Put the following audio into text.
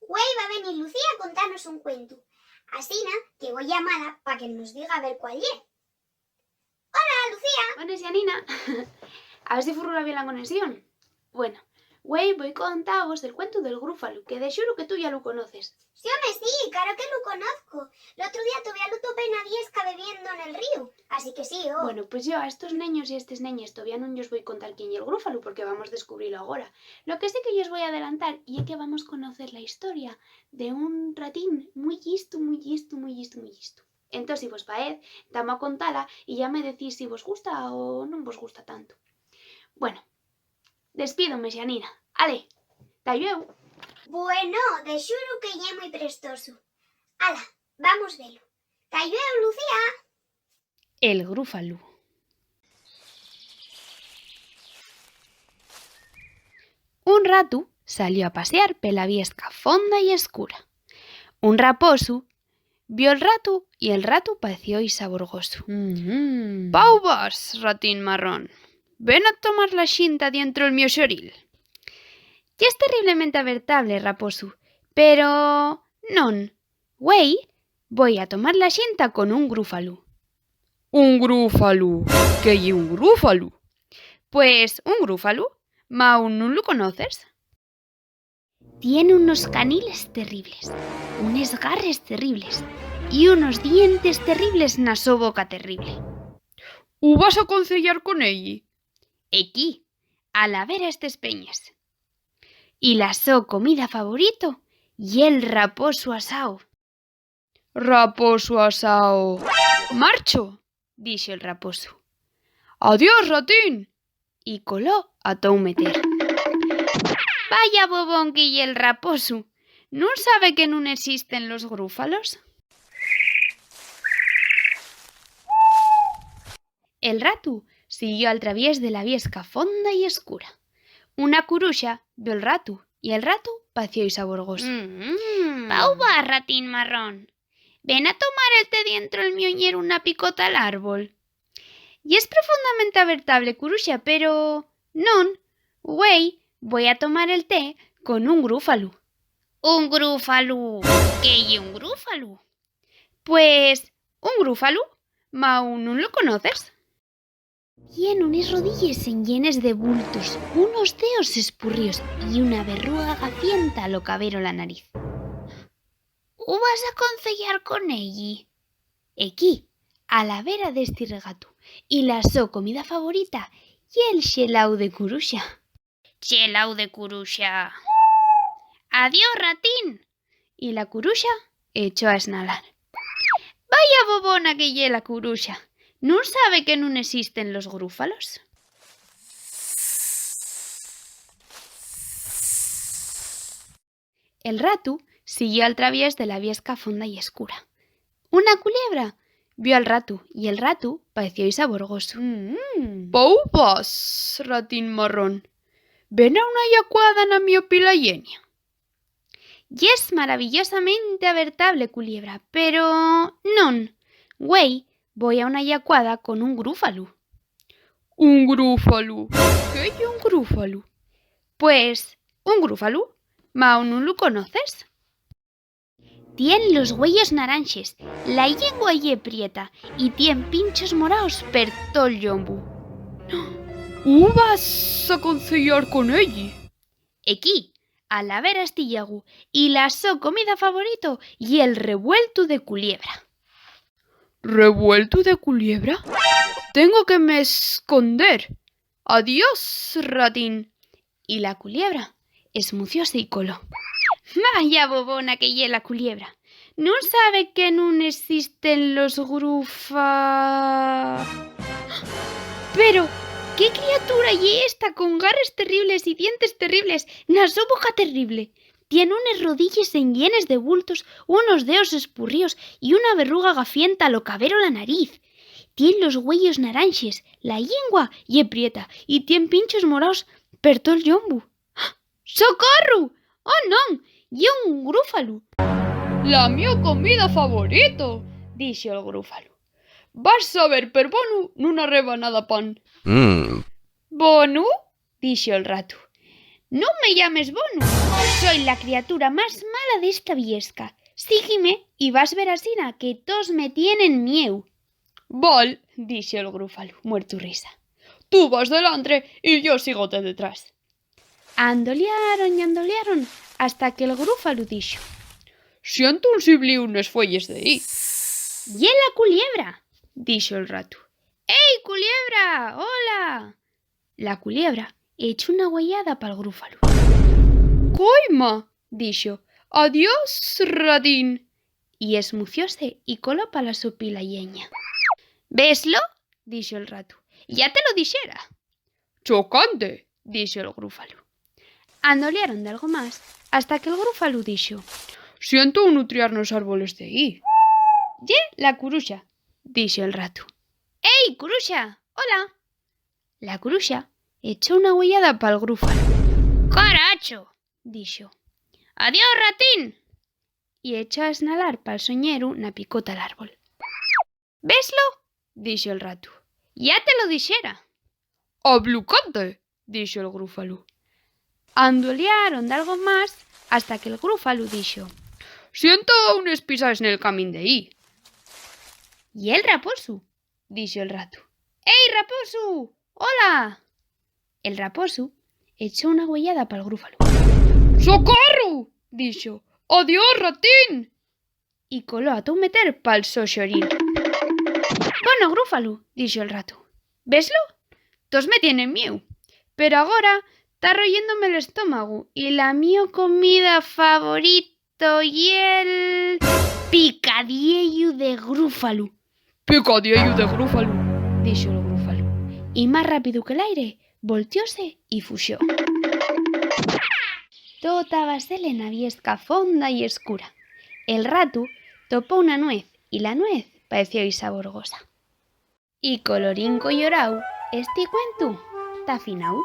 güey va a venir Lucía a contarnos un cuento. Asina que voy llamada para que nos diga a ver cuál es. Hola, Lucía. Bueno, Janina. A ver si furula bien la conexión. Bueno, güey, voy contaros el cuento del grúfalo, que de xuro que tú ya lo conoces. Sí, home, sí, claro que lo conozco. El otro día todavía lo topé en Aviesca bebiendo en el río. Así que sí, oh. Bueno, pues yo a estos neños y a estas neñas todavía no os voy a contar quién es el grúfalo, porque vamos a descubrirlo ahora. Lo que sí que yo os voy a adelantar y es que vamos a conocer la historia de un ratín muy listo, muy listo, muy listo, muy listo. Entonces, si vos paez, damos a contarla y ya me decís si vos gusta o no vos gusta tanto. Bueno, despídome, Janina. Ale, ta llueu. Bueno, de xuro que ya muy prestoso. Ala, vamos velo. Ta llueu, Lucía. El grúfalo. Un ratu salió a pasear pela viesca fonda y escura. Un raposu vio el ratu y el ratu pareció y saborgoso. «Pau vas, ratín marrón, ven a tomar la xinta dientro el mío xoril». «Ya es terriblemente avertable, raposu, pero non, güey, voy a tomar la xinta con un grúfalo». «Un grúfalo? ¿Qué ye un grúfalo?» «Pues un grúfalo, ma aún non lo conoces». Tiene unos caniles terribles, unos garres terribles y unos dientes terribles na so boca terrible. «¿U vas a concellar con elli?» «Equí, a la vera estes peñas». Y la so comida favorito y el raposo asao. «Raposo asao. Marcho», dixo el raposo. «Adiós, ratín». Y coló a tou meter. Vaya bobón que ye el raposo. ¿No sabe que no existen los grúfalos? El ratu siguió al traviés de la viesca fonda y escura. Una curuxa vio el ratu y el ratu pació y saborgoso. «Pau va, ratín marrón. Ven a tomar el té dientro el mioñer una picota al árbol». Y es profundamente avertable, curuxa, pero non, güey, voy a tomar el té con un grúfalo. «¿Un grúfalo? ¿Qué ye un grúfalo?» «Pues un grúfalo, ma aún non lo conoces». Tiene unas rodillas llenas de bultos, unos dedos espurrios y una verruga gafienta a lo cabero la nariz. «¿U vas a concellar con elli?» «Equí, a la vera d'esti regato, y la so comida favorita y el xelau de curuxa». «Xelau de curuxa. Adiós, ratín». Y la curuxa echó a esnalar. Vaya bobona que ye la curuxa. ¿No sabe que no existen los grúfalos? El ratu siguió al traviés de la viesca fonda y escura. Una culebra vio al ratu y el ratu pareció y saborgoso. «Pau vas, ratín marrón. Ven a una yacuada na mi pilayenia». Y es maravillosamente avertable, culebra, pero non, güey, voy a una yacuada con un grúfalo. «¿Un grúfalo? ¿Qué es un grúfalo?» «Pues un grúfalo, ma aún no lo conoces». Tien los huellos naranjes, la lengua ye prieta y tien pinchos moraos per tol llombu. «¿U vas a concellar con elli?» «Equí, a la vera estillagu, y la so comida favorito y el revuelto de culebra». «¿Revuelto de culebra? Tengo que me esconder. Adiós, ratín». Y la culebra esmucióse y coló. Vaya bobona que ye la culebra. ¿No sabe que no existen los Pero, ¿qué criatura ye esta con garras terribles y dientes terribles, na so boca terrible? Tiene unas rodillas llenas de bultos, unos dedos espurríos y una verruga gafienta a lo cabero la nariz. Tiene los huellos naranjes, la lengua ye prieta y tiene pinchos moraos per tol llombu. ¡Socorro! ¡Oh, non! Ye un grúfalo. «La mio comida favorito», dixo el grúfalo. «Vas a ver per bonu nuna rebanada pan». «Bonu?» dixo el ratu. No me llames Bonu. Soy la criatura más mala de esta viesca. Sígueme y vas ver asina que todos me tienen mieu. Val, dijo el grúfalo, muerto risa. Tú vas delante y yo sigote detrás. Andolearon hasta que el grúfalo dijo: Siento un siblí unes fuelles de ahí. ¡Y la culebra! Dijo el ratu. ¡Ey, culebra! ¡Hola! La culebra echó una guayada pa'l grúfalo. ¡Coima! Dijo. ¡Adiós, ratín! Y esmucióse y coló pa la sopila yeña. ¿Veslo? Dijo el ratu. Ya te lo dijera. Chocante, dijo el grúfalo. Andolearon de algo más hasta que el grúfalo dijo: Siento nutriarnos árboles de ahí. Ye la curuxa, dijo el ratu. ¡Ey, curuxa! ¡Hola! La curuxa echó una huellada pa'l grúfalo. ¡Caracho! Dijo. ¡Adiós, ratín! Y echó a esnalar pa'l soñeru na picota al árbol. ¿Veslo? Dijo el ratu. Ya te lo dijera. ¡Ablucante! Dijo el grúfalo. Andolearon de algo más hasta que el grúfalo dijo: Siento unes pisas en el camín de ahí. ¿Y el raposu? Dijo el ratu. ¡Ey, raposu! ¡Hola! El raposu echó una huellada pa'l grúfalo. ¡Socorro! Dijo. ¡Adiós, ratín! Y coló a tu meter pa'l soxorín. Bueno, grúfalo, dijo el ratu. ¿Veslo? Tos me tienen mieu. Pero ahora está royéndome el estómago y la mio comida favorito y el picadiello de grúfalo. Picadiello de grúfalo, dijo el grúfalo. Y más rápido que el aire, volteóse y fusió. Todo estaba en viesca fonda y escura. El ratu topó una nuez y la nuez pareció saborgosa. Y colorín colorau, este cuento está finau.